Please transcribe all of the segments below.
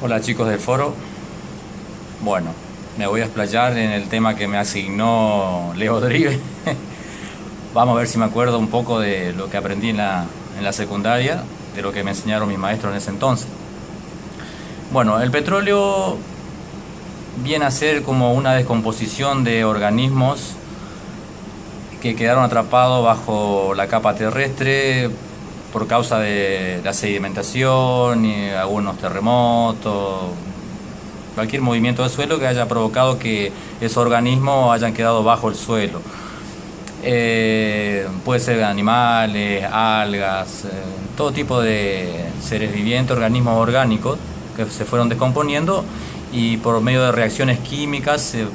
Hola chicos del foro. Bueno, me voy a explayar en el tema que me asignó Leo Drive. Vamos a ver si me acuerdo un poco de lo que aprendí en la secundaria, de lo que me enseñaron mis maestros en ese entonces. Bueno, el petróleo viene a ser como una descomposición de organismos que quedaron atrapados bajo la capa terrestre por causa de la sedimentación y algunos terremotos, cualquier movimiento del suelo que haya provocado que esos organismos hayan quedado bajo el suelo. Puede ser animales, algas, todo tipo de seres vivientes, organismos orgánicos que se fueron descomponiendo y por medio de reacciones químicas se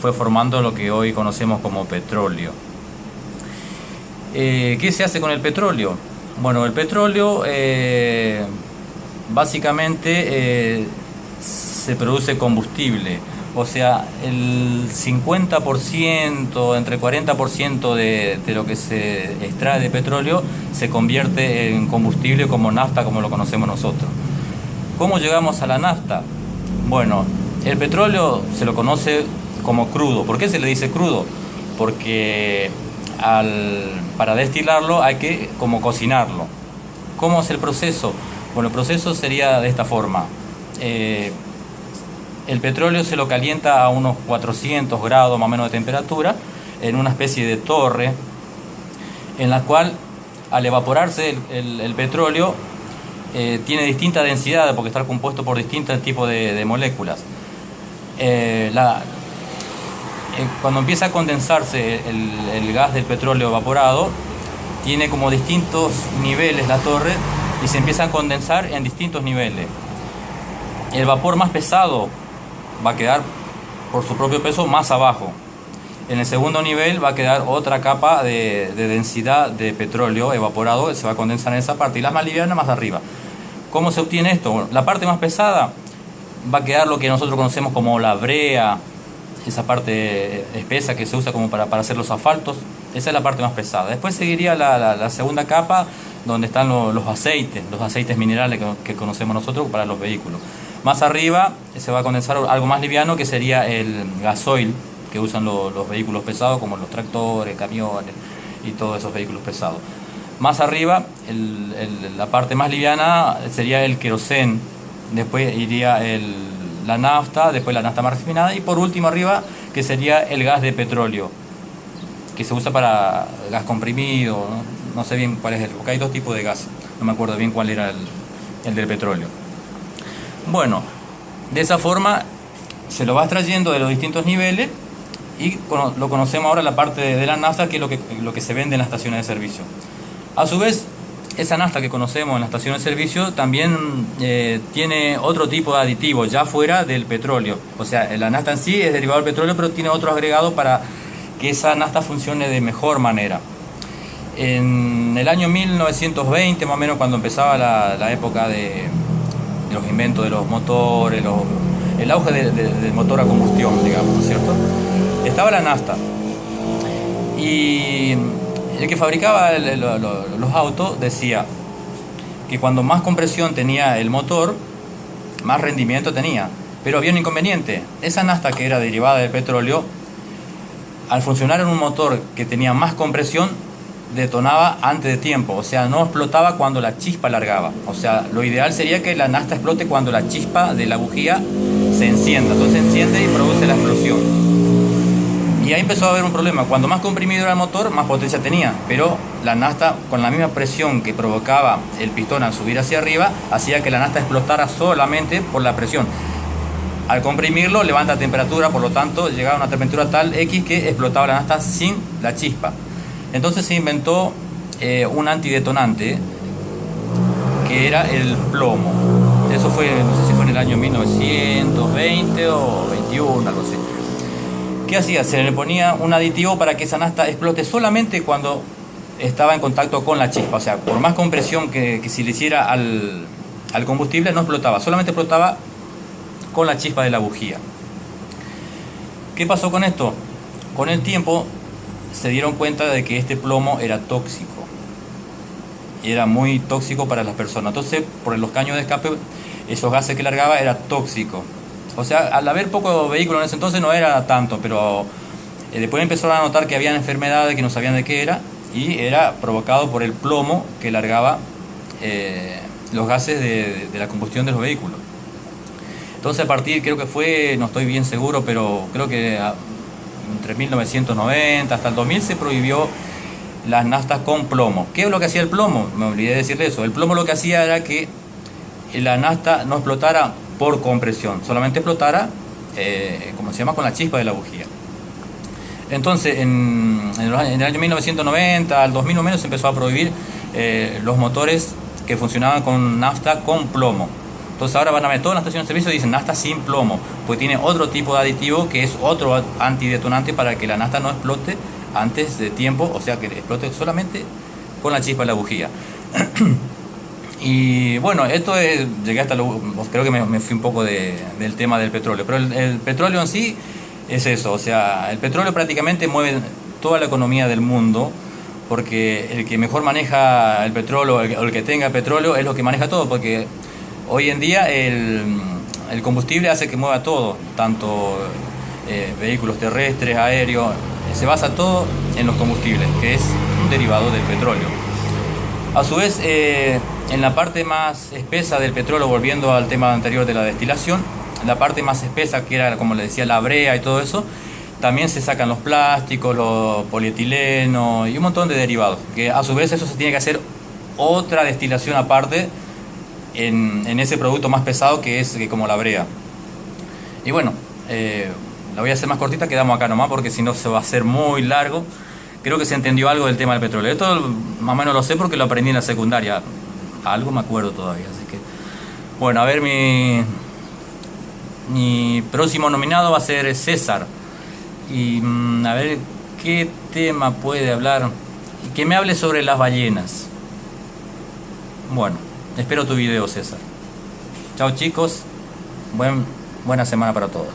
fue formando lo que hoy conocemos como petróleo. ¿Qué se hace con el petróleo? Bueno, el petróleo básicamente se produce combustible, o sea, el 50%, entre 40% de lo que se extrae de petróleo se convierte en combustible como nafta, como lo conocemos nosotros. ¿Cómo llegamos a la nafta? Bueno, el petróleo se lo conoce como crudo. ¿Por qué se le dice crudo? Porque para destilarlo hay que como cocinarlo. ¿Cómo es el proceso? Bueno, el proceso sería de esta forma. El petróleo se lo calienta a unos 400 grados más o menos de temperatura en una especie de torre en la cual al evaporarse el petróleo tiene distinta densidad porque está compuesto por distintos tipos de moléculas. Cuando empieza a condensarse el gas del petróleo evaporado, tiene como distintos niveles la torre y se empieza a condensar en distintos niveles. El vapor más pesado va a quedar por su propio peso más abajo. En el segundo nivel va a quedar otra capa de densidad de petróleo evaporado que se va a condensar en esa parte y la más liviana más arriba. ¿Cómo se obtiene esto? Bueno, la parte más pesada va a quedar lo que nosotros conocemos como la brea, esa parte espesa que se usa como para hacer los asfaltos. Esa es la parte más pesada. Después seguiría la segunda capa donde están los aceites minerales que conocemos nosotros para los vehículos. Más arriba se va a condensar algo más liviano que sería el gasoil que usan los vehículos pesados como los tractores, camiones y todos esos vehículos pesados. Más arriba la parte más liviana sería el queroseno. Después iría la nafta, después la nafta más refinada y por último arriba que sería el gas de petróleo que se usa para gas comprimido, no sé bien cuál es porque hay dos tipos de gas, no me acuerdo bien cuál era el del petróleo. Bueno, de esa forma se lo va extrayendo de los distintos niveles y lo conocemos ahora la parte de la nafta, que es lo que se vende en las estaciones de servicio. A su vez, esa nafta que conocemos en las estaciones de servicio también tiene otro tipo de aditivos ya fuera del petróleo. O sea, la nafta en sí es derivado del petróleo, pero tiene otros agregados para que esa nafta funcione de mejor manera. En el año 1920, más o menos, cuando empezaba la época de los inventos de los motores, el auge del motor a combustión, digamos, ¿no es cierto? Estaba la nafta. Y el que fabricaba los autos decía que cuando más compresión tenía el motor, más rendimiento tenía. Pero había un inconveniente. Esa nafta que era derivada del petróleo, al funcionar en un motor que tenía más compresión, detonaba antes de tiempo. O sea, no explotaba cuando la chispa largaba. O sea, lo ideal sería que la nafta explote cuando la chispa de la bujía se encienda. Entonces se enciende y produce la explosión. Y ahí empezó a haber un problema. Cuando más comprimido era el motor, más potencia tenía. Pero la nafta, con la misma presión que provocaba el pistón al subir hacia arriba, hacía que la nafta explotara solamente por la presión. Al comprimirlo, levanta temperatura, por lo tanto, llegaba a una temperatura tal X que explotaba la nafta sin la chispa. Entonces se inventó un antidetonante que era el plomo. Eso fue, no sé si fue en el año 1920 o 21, algo así. ¿Qué hacía? Se le ponía un aditivo para que esa nafta explote solamente cuando estaba en contacto con la chispa. O sea, por más compresión que si le hiciera al combustible no explotaba, solamente explotaba con la chispa de la bujía. ¿Qué pasó con esto? Con el tiempo se dieron cuenta de que este plomo era tóxico. Y era muy tóxico para las personas. Entonces, por los caños de escape esos gases que largaba era tóxico. O sea, al haber pocos vehículos en ese entonces no era tanto, pero después empezaron a notar que habían enfermedades que no sabían de qué era, y era provocado por el plomo que largaba los gases de la combustión de los vehículos. Entonces a partir, creo que fue, no estoy bien seguro, pero creo que entre 1990 hasta el 2000 se prohibió las naftas con plomo. ¿Qué es lo que hacía el plomo? Me olvidé de decirle eso. El plomo lo que hacía era que la nafta no explotara por compresión, solamente explotara, como se llama, con la chispa de la bujía. Entonces, en el año 1990 al 2000 o menos se empezó a prohibir los motores que funcionaban con nafta con plomo. Entonces ahora van a ver todas las estaciones de servicio y dicen nafta sin plomo, porque tiene otro tipo de aditivo que es otro antidetonante para que la nafta no explote antes de tiempo, o sea que explote solamente con la chispa de la bujía. Y bueno, esto es, llegué hasta creo que me fui un poco del tema del petróleo, pero el petróleo en sí es eso, o sea, el petróleo prácticamente mueve toda la economía del mundo, porque el que mejor maneja el petróleo, o el que tenga petróleo, es lo que maneja todo, porque hoy en día el combustible hace que mueva todo, tanto vehículos terrestres, aéreos, se basa todo en los combustibles, que es un derivado del petróleo. A su vez, en la parte más espesa del petróleo, volviendo al tema anterior de la destilación, la parte más espesa, que era, como les decía, la brea y todo eso, también se sacan los plásticos, los polietilenos y un montón de derivados, que a su vez eso se tiene que hacer otra destilación aparte en ese producto más pesado que es como la brea. Y bueno, la voy a hacer más cortita, quedamos acá nomás porque si no se va a hacer muy largo. Creo que se entendió algo del tema del petróleo. Esto más o menos lo sé porque lo aprendí en la secundaria. Algo me acuerdo todavía, así que... Bueno, a ver, mi próximo nominado va a ser César. Y a ver qué tema puede hablar. Que me hable sobre las ballenas. Bueno, espero tu video, César. Chao chicos, buena semana para todos.